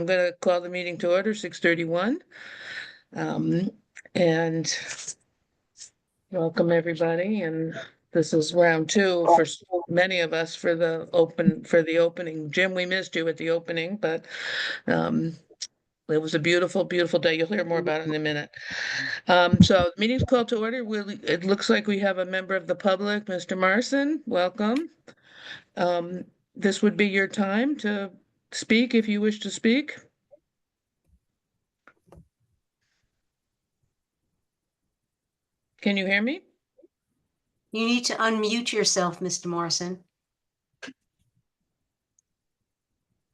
going to call the meeting to order, 6:31. And welcome everybody. And this is round two for many of us for the opening. Jim, we missed you at the opening, but it was a beautiful, beautiful day. You'll hear more about it in a minute. So the meeting's called to order. It looks like we have a member of the public, Mr. Marson. Welcome. This would be your time to speak if you wish to speak. Can you hear me? You need to unmute yourself, Mr. Morrison.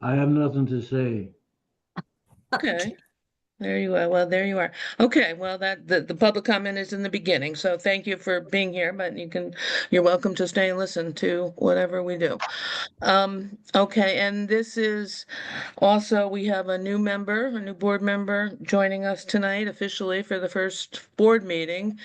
I have nothing to say. Okay. There you are. Well, there you are. Okay. Well, the public comment is in the beginning. So thank you for being here, but you're welcome to stay and listen to whatever we do. Okay. And this is also, we have a new board member joining us tonight officially for the first board meeting.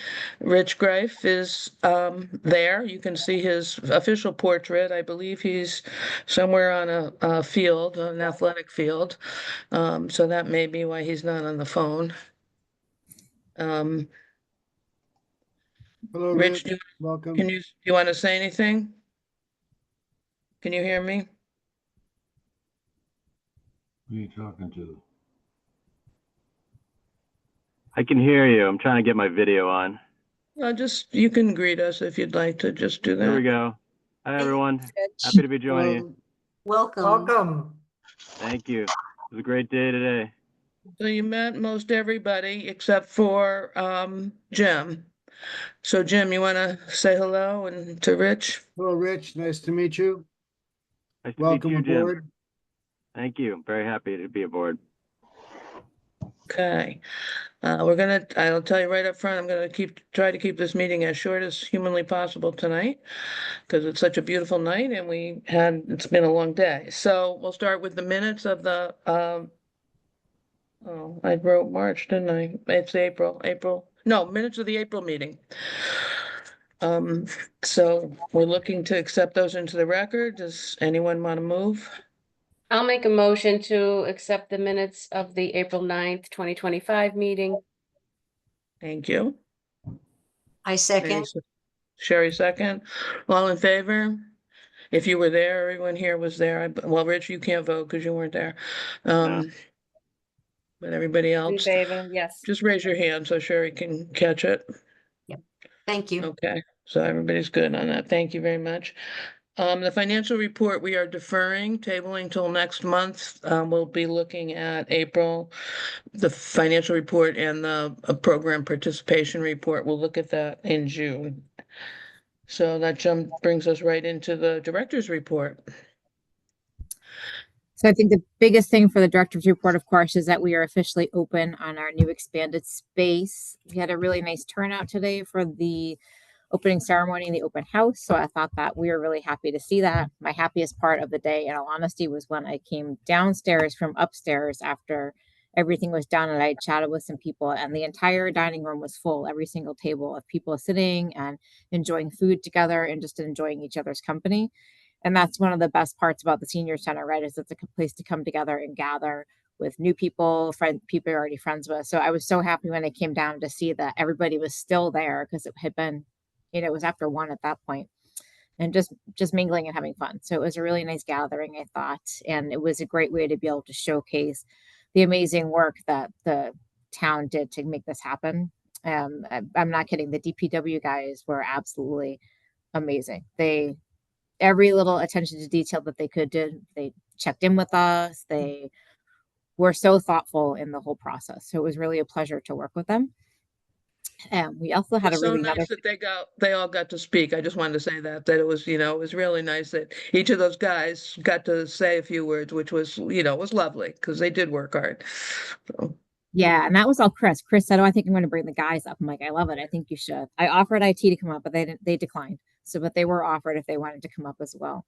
Rich Greif is there. You can see his official portrait. I believe he's somewhere on a field, an athletic field. So that may be why he's not on the phone. Hello, Rich, Rich. Welcome. do you want to say anything? Can you hear me? Who are you talking to? I can hear you. I'm trying to get my video on. You can greet us if you'd like to just do that. There we go. Hi, everyone. Rich. Happy to be joining you. Welcome. Welcome. Thank you. It was a great day today. So you met most everybody except for Jim. So Jim, you want to say hello and to Rich? Hello, Rich. Nice to meet you. Nice to Welcome meet you, Jim. aboard. Thank you. Very happy to be aboard. Okay. I'll tell you right up front, I'm gonna try to keep this meeting as short as humanly possible tonight because it's such a beautiful night and it's been a long day. So we'll start with the minutes of the, I wrote March, didn't I? It's April, minutes of the April meeting. So we're looking to accept those into the record. Does anyone want to move? I'll make a motion to accept the minutes of the April 9th, 2025 meeting. Thank you. I second. Sherry second. All in favor? If you were there, everyone here was there. Well, Rich, you can't vote because you weren't there. No. But everybody In else, favor, yes. just raise your hand so Sherry can catch it. Thank you. Okay, so everybody's good on that. Thank you very much. The financial report, we are tabling till next month. We'll be looking at April, the financial report and the program participation report. We'll look at that in June. So that brings us right into the director's report. So I think the biggest thing for the director's report, of course, is that we are officially open on our new expanded space. We had a really nice turnout today for the opening ceremony and the open house. So I thought that we were really happy to see that. My happiest part of the day, in all honesty, was when I came downstairs from upstairs after everything was done and I chatted with some people and the entire dining room was full, every single table of people sitting and enjoying food together and just enjoying each other's company. And that's one of the best parts about the senior center, right? Is it's a place to come together and gather with new people, people you're already friends with. So I was so happy when I came down to see that everybody was still there because it had been, it was after 1 at that point, and just mingling and having fun. So it was a really nice gathering, I thought. And it was a great way to be able to showcase the amazing work that the town did to make this happen. I'm not kidding. The DPW guys were absolutely amazing. Every little attention to detail that they could do, they checked in with us. They were so thoughtful in the whole process. So it was really a pleasure to work with them. And we also had It's a really so nice that they all got to speak. I just wanted to say that it was, it was really nice that each of those guys got to say a few words, which was, was lovely because they did work hard. So. Yeah, and that was all Chris. Chris said, "Oh, I think I'm going to bring the guys up." I'm like, "I love it. I think you should." I offered IT to come up, but they declined. So, but they were offered if they wanted to come up as well.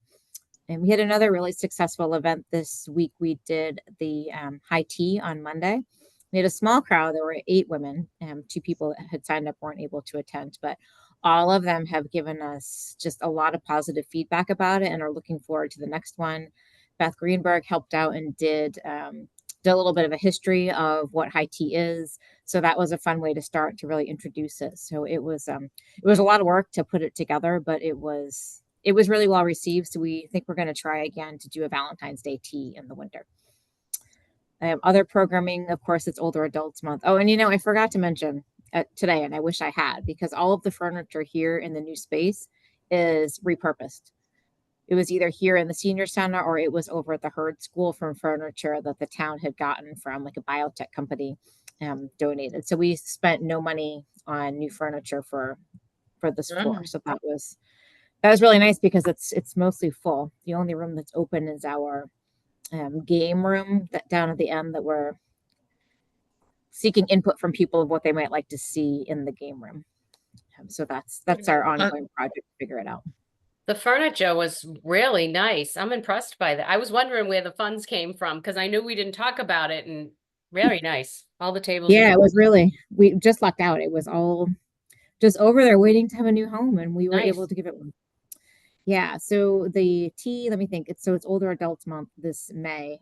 And we had another really successful event this week. We did the high tea on Monday. We had a small crowd. There were 8 women. 2 people that had signed up weren't able to attend, but all of them have given us just a lot of positive feedback about it and are looking forward to the next one. Beth Greenberg helped out and did did a little bit of a history of what high tea is. So that was a fun way to start to really introduce it. So it was a lot of work to put it together, but it was really well received. So we think we're going to try again to do a Valentine's Day tea in the winter. Other programming, of course, it's Older Adults Month. Oh, and I forgot to mention today, and I wish I had, because all of the furniture here in the new space is repurposed. It was either here in the senior center or it was over at the Herd School from furniture that the town had gotten from like a biotech company donated. So we spent no money on new furniture for this floor. Oh. So that was really nice because it's mostly full. The only room that's open is our game room that down at the end that we're seeking input from people of what they might like to see in the game room. So that's our ongoing project to figure it out. The furniture was really nice. I'm impressed by that. I was wondering where the funds came from because I knew we didn't talk about it, and very nice. All the tables. Yeah, it was really, we just lucked out. It was all just over there waiting to have a new home, and we were Nice. able to give it one. Yeah, so the tea, let me think. It's Older Adults Month this May.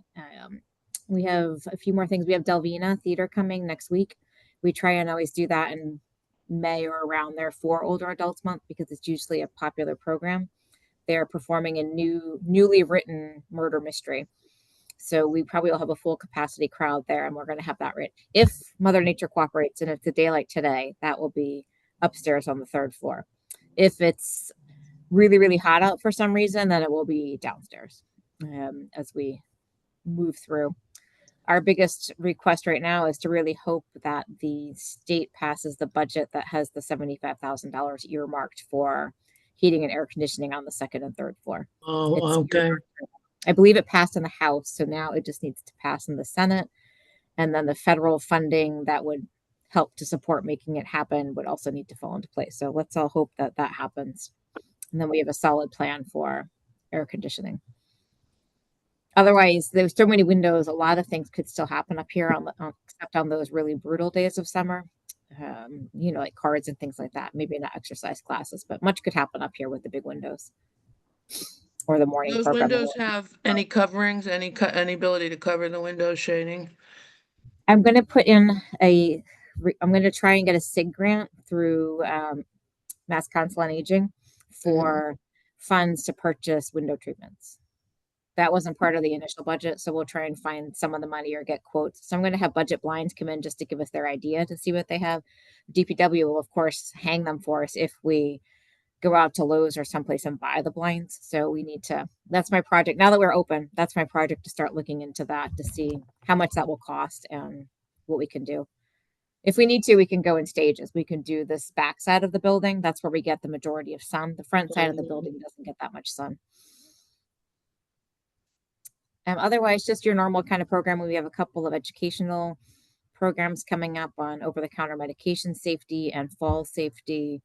We have a few more things. We have Delvina Theater coming next week. We try and always do that in May or around there for Older Adults Month because it's usually a popular program. They're performing a newly written murder mystery. So we probably will have a full capacity crowd there, and we're going to have that right. If Mother Nature cooperates and it's a day like today, that will be upstairs on the 3rd floor. If it's really, really hot out for some reason, then it will be downstairs as we move through. Our biggest request right now is to really hope that the state passes the budget that has the $75,000 earmarked for heating and air conditioning on the 2nd and 3rd floor. Oh, okay. I believe it passed in the House, so now it just needs to pass in the Senate. And then the federal funding that would help to support making it happen would also need to fall into place. So let's all hope that that happens. And then we have a solid plan for air conditioning. Otherwise, there's so many windows. A lot of things could still happen up here, except on those really brutal days of summer. Like cards and things like that. Maybe not exercise classes, but much could happen up here with the big windows or the morning Those programming. windows have any coverings, any ability to cover the windows shading? I'm going to put in I'm going to try and get a SIG grant through Mass Council on Aging for funds to purchase window treatments. That wasn't part of the initial budget, so we'll try and find some of the money or get quotes. So I'm going to have Budget Blinds come in just to give us their idea to see what they have. DPW will, of course, hang them for us if we go out to Lowe's or someplace and buy the blinds. So we need to, that's my project. Now that we're open, that's my project to start looking into that to see how much that will cost and what we can do. If we need to, we can go in stages. We can do this back side of the building. That's where we get the majority of sun. The front side of the building doesn't get that much sun. Otherwise, just your normal kind of program. We have a couple of educational programs coming up on over-the-counter medication safety and fall safety.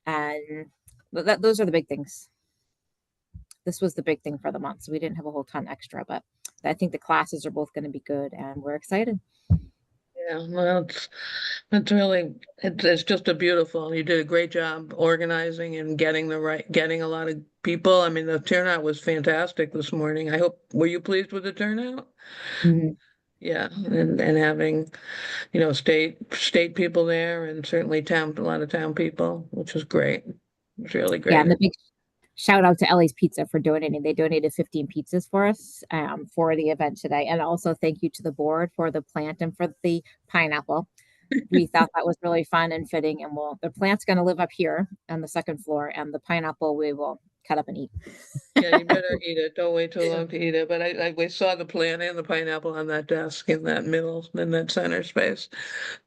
And those are the big things. This was the big thing for the month. So we didn't have a whole ton extra, but I think the classes are both going to be good and we're excited. Yeah, well, it's really, it's just you did a great job organizing and getting a lot of people. I mean, the turnout was fantastic this morning. Were you pleased with the turnout? Mm-hmm. Yeah, and having, state people there and certainly a lot of town people, which was great. It was really great. Yeah, and the big shout out to Ellie's Pizza for donating. They donated 15 pizzas for us for the event today. And also thank you to the board for the plant and for the pineapple. We thought that was really fun and fitting. And the plant's going to live up here on the 2nd floor, and the pineapple we will cut up and eat. Yeah, you better eat it. Don't wait too long to eat it. But we saw the plant and the pineapple on that desk in that center space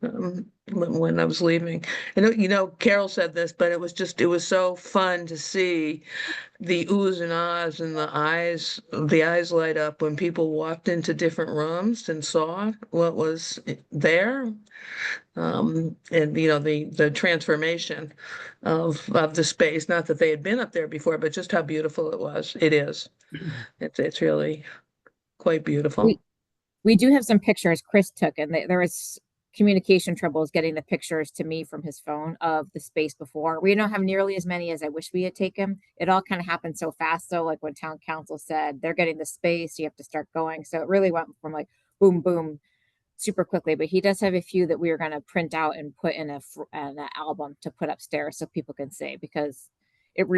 when I was leaving. And Carol said this, but it was so fun to see the oohs and ahs and the eyes light up when people walked into different rooms and saw what was there. And the transformation of the space, not that they had been up there before, but just how beautiful it is. It's really quite beautiful. We do have some pictures Chris took, and there was communication troubles getting the pictures to me from his phone of the space before. We don't have nearly as many as I wish we had taken. It all kind of happened so fast. So like when town council said they're getting the space, you have to start going. So it really went from like boom, boom, super quickly. But he does have a few that we are going to print out and put in an album to put upstairs so people can see, because it's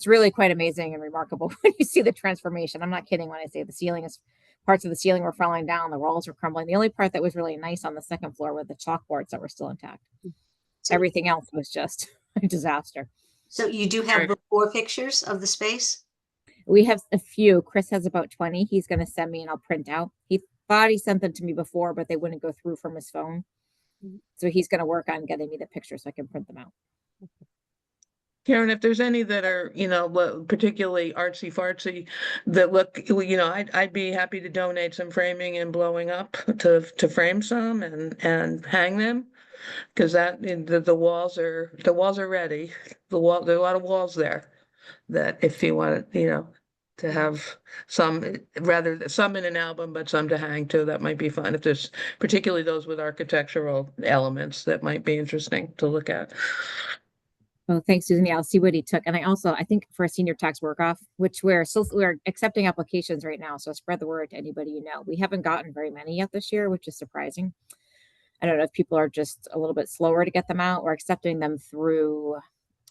really quite amazing and remarkable when you see the transformation. I'm not kidding when I say parts of the ceiling were falling down, the walls were crumbling. The only part that was really nice on the second floor were the chalkboards that were still intact. So- Everything else was just a disaster. So you do have before pictures of the space? We have a few. Chris has about 20. He's going to send me and I'll print out. He thought he sent them to me before, but they wouldn't go through from his phone. So he's going to work on getting me the pictures so I can print them out. Karen, if there's any that are, particularly artsy fartsy that look, I'd be happy to donate some framing and blowing up to frame some and hang them. Because the walls are ready. There are a lot of walls there that if you want to have some, rather some in an album, but some to hang too, that might be fun. If there's particularly those with architectural elements, that might be interesting to look at. Oh, thanks, Susan. Yeah, I'll see what he took. And I think for a senior tax work off, which we're accepting applications right now. So spread the word to anybody you know. We haven't gotten very many yet this year, which is surprising. I don't know if people are just a little bit slower to get them out. We're accepting them through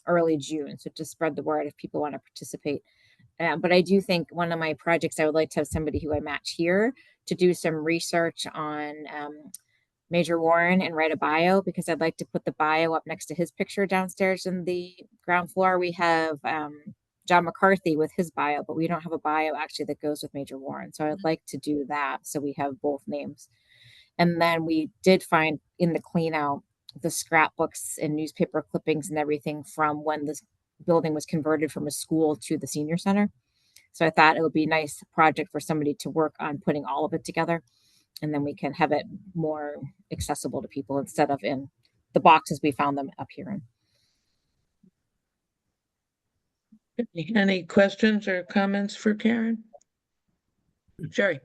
early June. So just spread the word if people want to participate. But I do think one of my projects, I would like to have somebody who I match here to do some research on Major Warren and write a bio, because I'd like to put the bio up next to his picture downstairs in the ground floor. We have John McCarthy with his bio, but we don't have a bio actually that goes with Major Warren. So I'd like to do that so we have both names. And then we did find in the clean out the scrapbooks and newspaper clippings and everything from when this building was converted from a school to the senior center. So I thought it would be a nice project for somebody to work on putting all of it together. And then we can have it more accessible to people instead of in the boxes we found them up here in. Any questions or comments for Karen? Sherry?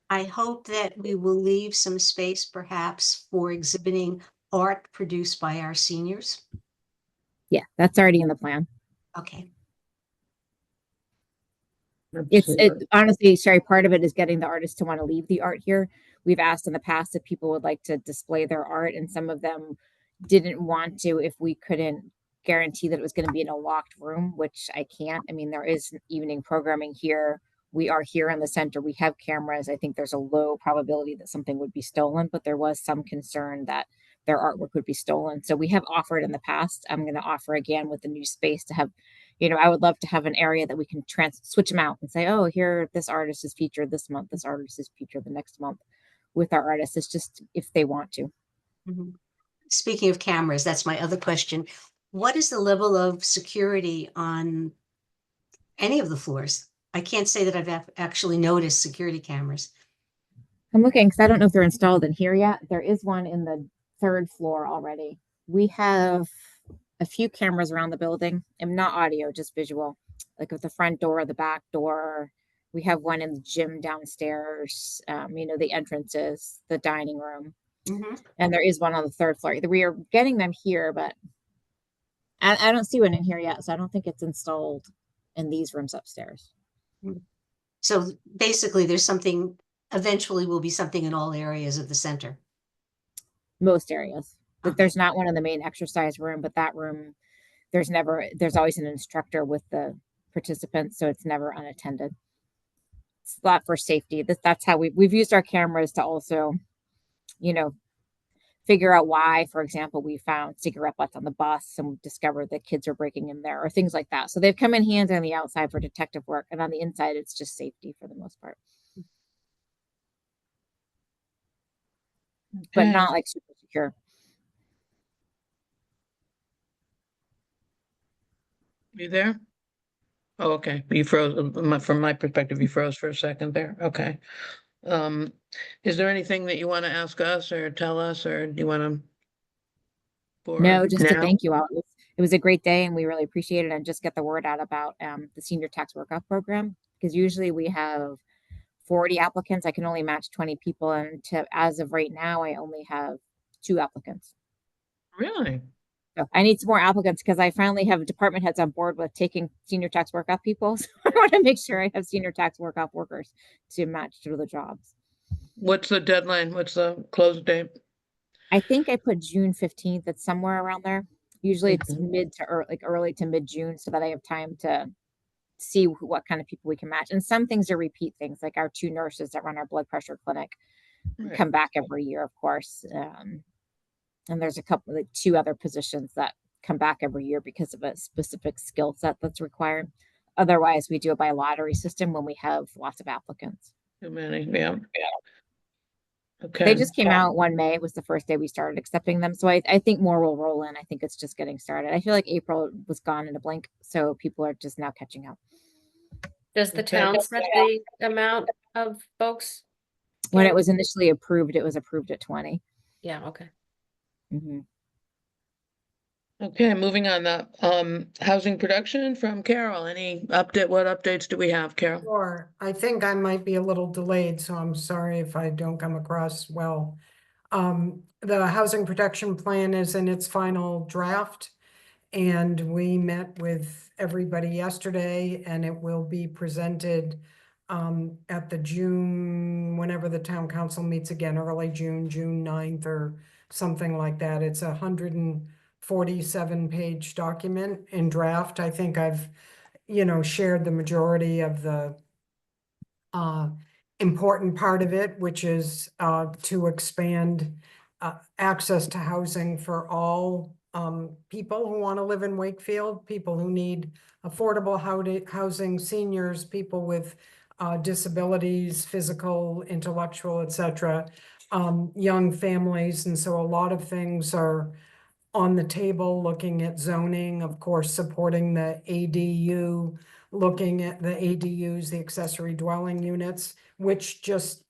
I hope that we will leave some space perhaps for exhibiting art produced by our seniors. Yeah, that's already in the plan. Okay. Honestly, Sherry, part of it is getting the artists to want to leave the art here. We've asked in the past if people would like to display their art, and some of them didn't want to if we couldn't guarantee that it was going to be in a locked room, which I can't. I mean, there is evening programming here. We are here in the center. We have cameras. I think there's a low probability that something would be stolen, but there was some concern that their artwork would be stolen. So we have offered in the past. I'm going to offer again with the new space to have, I would love to have an area that we can switch them out and say, oh, here, this artist is featured this month. This artist is featured the next month with our artists. It's just if they want to. Mm-hmm. Speaking of cameras, that's my other question. What is the level of security on any of the floors? I can't say that I've actually noticed security cameras. I'm looking because I don't know if they're installed in here yet. There is one in the third floor already. We have a few cameras around the building, and not audio, just visual, like at the front door, the back door. We have one in the gym downstairs, the entrances, the dining room. Mm-hmm. And there is one on the third floor. We are getting them here, but I don't see one in here yet. So I don't think it's installed in these rooms upstairs. So basically eventually will be something in all areas of the center. Most areas. Okay. There's not one in the main exercise room, but that room, there's always an instructor with the participants. So it's never unattended. It's a lot for safety. That's how we've used our cameras to also, figure out why, for example, we found cigarette butts on the bus and we discovered that kids are breaking in there or things like that. So they've come in handy on the outside for detective work, and on the inside, it's just safety for the most part. But Okay. not like super secure. You there? Oh, okay. You froze. From my perspective, you froze for a second there. Okay. Is there anything that you want to ask us or tell us, or do you want to? No, just to thank you all. It was a great day and we really appreciate it, and just get the word out about the senior tax workup program, because usually we have 40 applicants. I can only match 20 people, and as of right now, I only have 2 applicants. Really? So I need some more applicants because I finally have department heads on board with taking senior tax work off people. So I want to make sure I have senior tax work off workers to match to the jobs. What's the deadline? What's the close date? I think I put June 15th. It's somewhere around there. Usually it's Mhm. mid to early to mid June so that I have time to see what kind of people we can match. And some things are repeat things, like our 2 nurses that run our blood pressure clinic Right. come back every year, of course. And there's a couple, like 2 other positions that come back every year because of a specific skill set that's required. Otherwise, we do it by lottery system when we have lots of applicants. Too many, yeah. They Okay, just came out 1 May. It was the first day we started accepting them. So I think more will roll in. I think it's just getting started. I feel like April was gone in a blink. So people are just now catching up. Does the Okay. town set the amount of folks? When Yeah. it was initially approved, it was approved at 20. Yeah, okay. Mhm. okay, moving on, the housing production from Carol. Any update? What updates do we have, Carol? Sure, I think I might be a little delayed, so I'm sorry if I don't come across well. The housing protection plan is in its final draft. And we met with everybody yesterday and it will be presented at the June, whenever the town council meets again, early June, June 9th or something like that. It's a 147-page document in draft. I think I've, shared the majority of the important part of it, which is to expand access to housing for all people who want to live in Wakefield, people who need affordable housing, seniors, people with disabilities, physical, intellectual, etc., young families. And so a lot of things are on the table, looking at zoning, of course, supporting the ADU, looking at the ADUs, the accessory dwelling units, which just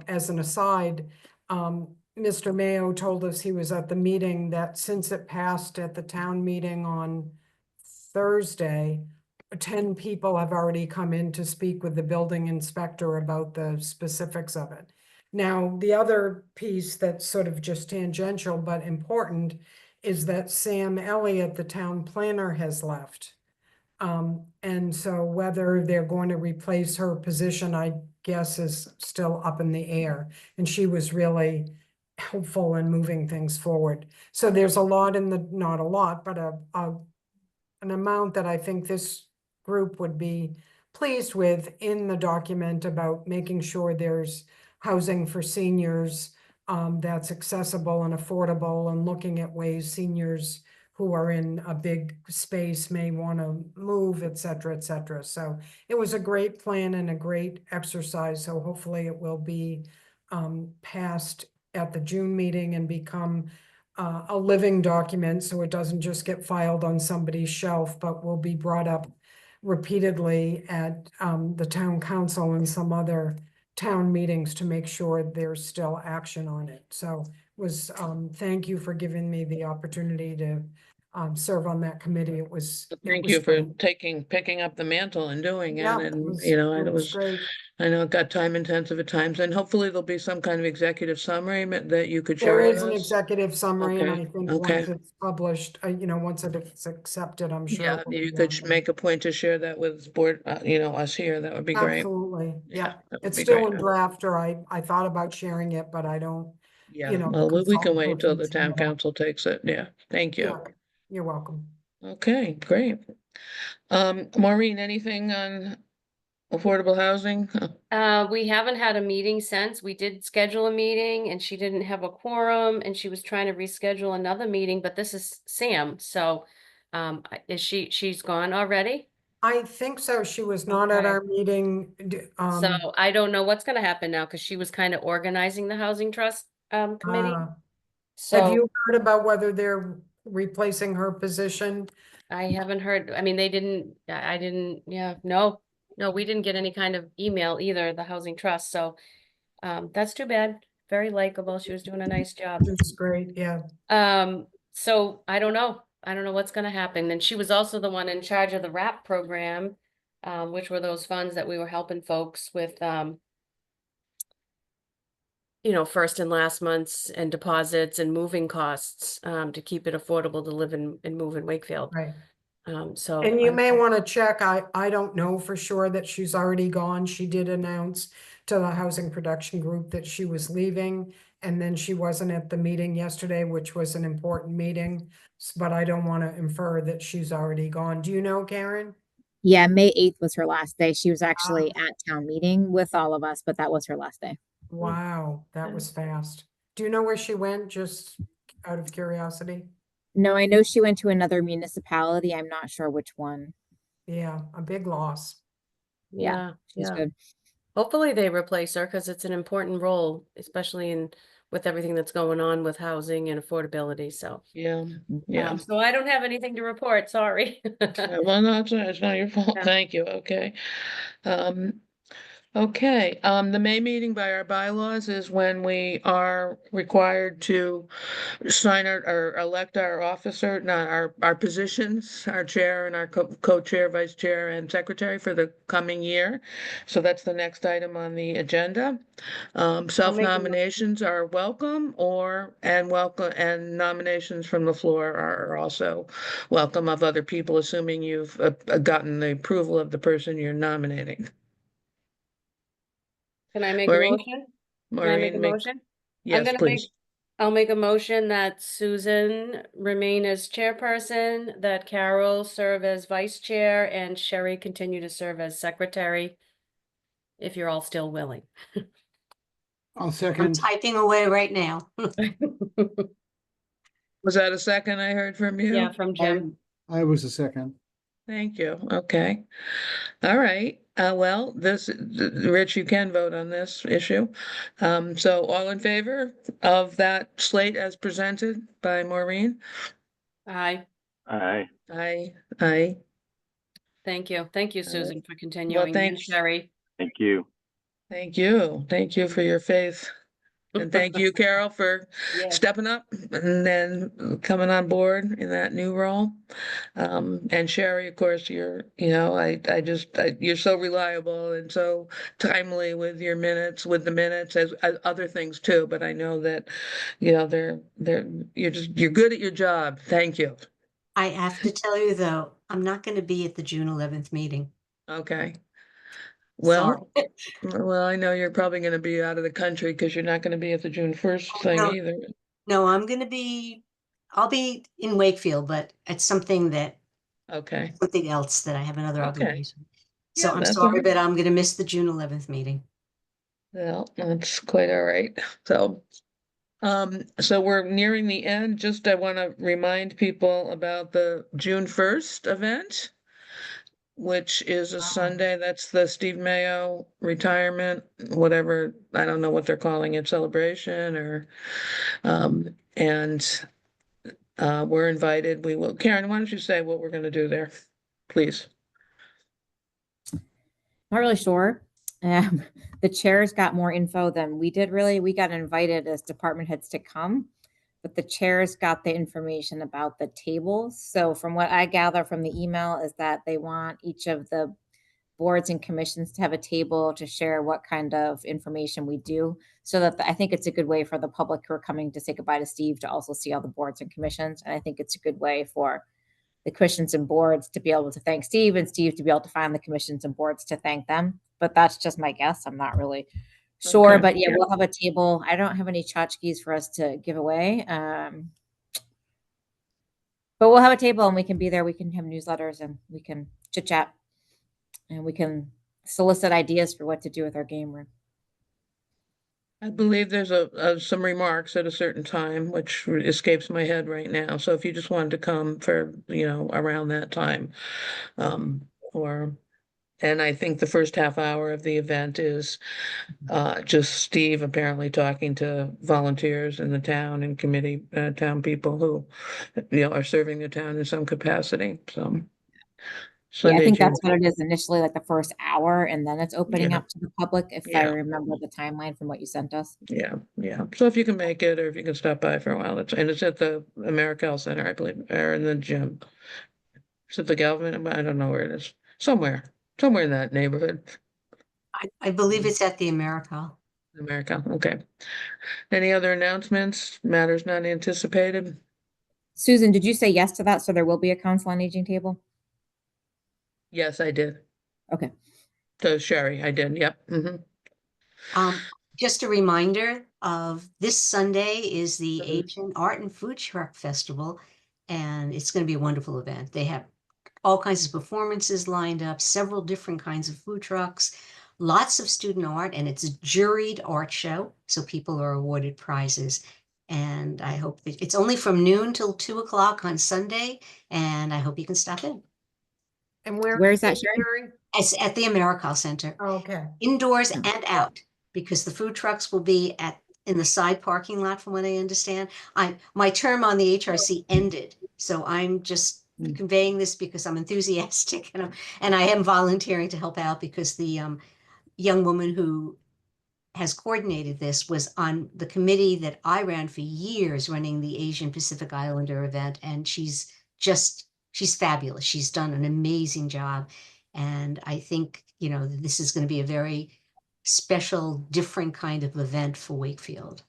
as an aside, Mr. Mayo told us he was at the meeting that since it passed at the town meeting on Thursday, 10 people have already come in to speak with the building inspector about the specifics of it. Now, the other piece that's sort of just tangential but important is that Sam Elliott, the town planner, has left. And so whether they're going to replace her position, I guess, is still up in the air. And she was really helpful in moving things forward. So there's a lot in the, not a lot, but an amount that I think this group would be pleased with in the document about making sure there's housing for seniors that's accessible and affordable, and looking at ways seniors who are in a big space may want to move, et cetera, et cetera. So it was a great plan and a great exercise. So hopefully it will be passed at the June meeting and become a living document, so it doesn't just get filed on somebody's shelf, but will be brought up repeatedly at the town council and some other town meetings to make sure there's still action on it. So thank you for giving me the opportunity to serve on that committee. It was Thank you for great. picking up the mantle and doing it. Yeah, And, it was great. I know it got time intensive at times, and hopefully there'll be some kind of executive summary that you could share There with is an us. executive summary, and Okay, I think okay. once it's published, once it's accepted, I'm sure. Yeah, it will you be could on. make a point to share that with board, us here. That would be great. Absolutely, yeah. That would It's be still great. in draft, or I thought about sharing it, but I don't, Yeah, the well, we can consultant wait till the person's town not on. council takes it. Yeah, thank you. Yeah, you're welcome. Okay, great. Maureen, anything on affordable housing? We haven't had a meeting since. We did schedule a meeting and she didn't have a quorum and she was trying to reschedule another meeting, but this is Sam, so is she's gone already? I think so. She was not at Okay. our meeting. So I don't know what's gonna happen now, because she was kind of organizing the housing trust committee. Have So you heard about whether they're replacing her position? I haven't heard, I mean, they didn't, I didn't, yeah, no, we didn't get any kind of email either, the housing trust, so that's too bad. Very likable. She was doing a nice job. It's great, yeah. So I don't know. I don't know what's gonna happen. And she was also the one in charge of the RAP program, which were those funds that we were helping folks with first and last months and deposits and moving costs, to keep it affordable to live and move in Wakefield. Right. So. And you may want to check, I don't know for sure that she's already gone. She did announce to the Housing Production Group that she was leaving. And then she wasn't at the meeting yesterday, which was an important meeting. But I don't want to infer that she's already gone. Do you know, Karen? Yeah, May 8th was her last day. She was actually at town meeting with all of us, but that was her last day. Wow, that was fast. Do you know where she went, just out of curiosity? No, I know she went to another municipality. I'm not sure which one. Yeah, a big loss. Yeah, She's yeah. good. Hopefully they replace her because it's an important role, especially with everything that's going on with housing and affordability. So, Yeah, yeah. so I don't have anything to report. Sorry. Well, no, it's not your fault. Yeah. Thank you. Okay. Um, okay, the May meeting by our bylaws is when we are required to sign or elect our officer, not our positions, our chair and our co-chair, vice chair and secretary for the coming year. So that's the next item on the agenda. Self-nominations are welcome and nominations from the floor are also welcome of other people, assuming you've gotten the approval of the person you're nominating. Can I make a Maureen? motion? Can I make a motion? Yes, please. I'll make a motion that Susan remain as chairperson, that Carol serve as vice chair, and Sherry continue to serve as secretary, if you're all still willing. I'll I'm second. typing away right now. Was that a second I heard from you? Yeah, from Jim. I was a second. Thank you. Okay. All right. Well, Rich, you can vote on this issue. So all in favor of that slate as presented by Maureen? Aye. Aye. Aye. Thank you. Thank you, right. Susan, for continuing. And thanks. Sherry. Thank you. Thank you. Thank you for your faith. And thank you, Carol, for Yes. stepping up and then coming on board in that new role. And Sherry, of course, you're so reliable and so timely with your minutes, with the minutes as other things too. But I know that, you're good at your job. Thank you. I have to tell you though, I'm not going to be at the June 11th meeting. Okay. Sorry. Well, I know you're probably going to be out of the country because you're not going to be at the June 1st thing No. either. No, I'll be in Wakefield, but it's something Okay. else that I have another Okay. obligation. So Yeah, I'm that's sorry, all right. but I'm going to miss the June 11th meeting. Well, that's quite all right. So we're nearing the end. Just I want to remind people about the June 1st event, which is a Sunday. That's the Steve Mayo retirement, whatever, I don't know what they're calling it, celebration and we're invited. Karen, why don't you say what we're going to do there, please? Not really sure. The chairs got more info than we did really. We got invited as department heads to come, but the chairs got the information about the tables. So from what I gather from the email is that they want each of the boards and commissions to have a table to share what kind of information we do. So that I think it's a good way for the public who are coming to say goodbye to Steve to also see all the boards and commissions. And I think it's a good way for the commissions and boards to be able to thank Steve and Steve to be able to find the commissions and boards to thank them. But that's just my guess. I'm not really sure. Okay. But yeah, we'll have a table. I don't have any tchotchkes for us to give away. But we'll have a table and we can be there. We can have newsletters and we can chit chat and we can solicit ideas for what to do with our game room. I believe there's some remarks at a certain time, which escapes my head right now. So if you just wanted to come for, around that time, and I think the first half hour of the event is just Steve apparently talking to volunteers in the town and committee, town people who, are serving the town in some capacity. So. Yeah, I Sunday, think June. that's what it is initially, like the first hour, and then it's opening Yeah. up to the public, if I Yeah. remember the timeline from what you sent us. Yeah. So if you can make it, or if you can stop by for a while, and it's at the AmeriCal Center, I believe, or in the gym. Is it the Galvin? I don't know where it is. Somewhere in that neighborhood. I believe it's at the America. America, okay. Any other announcements, matters not anticipated? Susan, did you say yes to that? So there will be a council on aging table? Yes, I did. Okay. So Sherry, I did, yep. Just a reminder of this Sunday is the Mhm. Asian Art and Food Truck Festival, and it's going to be a wonderful event. They have all kinds of performances lined up, several different kinds of food trucks, lots of student art, and it's a juried art show, so people are awarded prizes. And I hope that it's only from noon till 2 o'clock on Sunday, and I hope you can stop in. And where? Where is that, it, Sherry? Sherry? It's at the AmeriCorps Center, Okay. indoors Hmm. and out, because the food trucks will be in the side parking lot, from what I understand. My term on the HRC ended, so I'm just Mm. conveying this because I'm enthusiastic and I am volunteering to help out because the young woman who has coordinated this was on the committee that I ran for years, running the Asian Pacific Islander event, and she's fabulous. She's done an amazing job, and I think this is going to be a very special, different kind of event for Wakefield.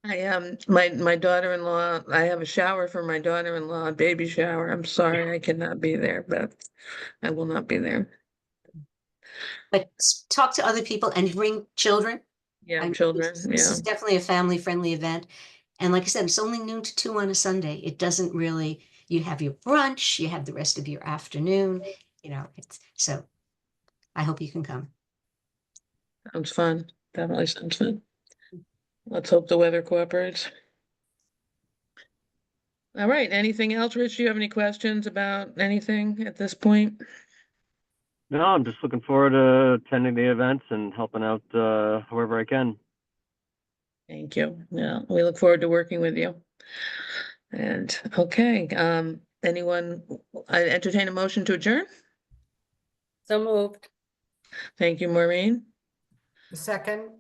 My daughter-in-law, I have a shower for my daughter-in-law, a baby shower. I'm sorry I cannot be there, but I will not be there. But talk to other people and bring children. Yeah, I mean, children, this yeah. is definitely a family-friendly event. And like I said, it's only noon to 2 on a Sunday. It doesn't really, you have your brunch, you have the rest of your afternoon, so I hope you can come. Sounds fun. Definitely sounds fun. Let's hope the weather cooperates. All right, anything else, Rich? Do you have any questions about anything at this point? No, I'm just looking forward to attending the events and helping out however I can. Thank you. Yeah, we look forward to working with you. And, okay, anyone, I entertain a motion to adjourn? So moved. Thank you, Maureen. The second,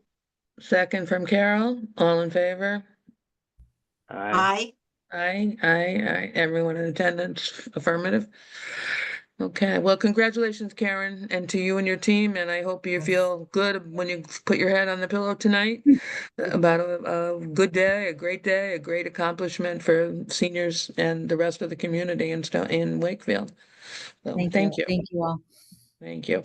Second from Carol, all in favor? All right. Aye. Everyone in attendance, affirmative. Okay, well, congratulations, Karen, and to you and your team, and I hope you Yes. feel good when you put your head on the pillow tonight about a good day, a great accomplishment for seniors and the rest of the community in Wakefield. So, thank you. Thank you all. Thank you.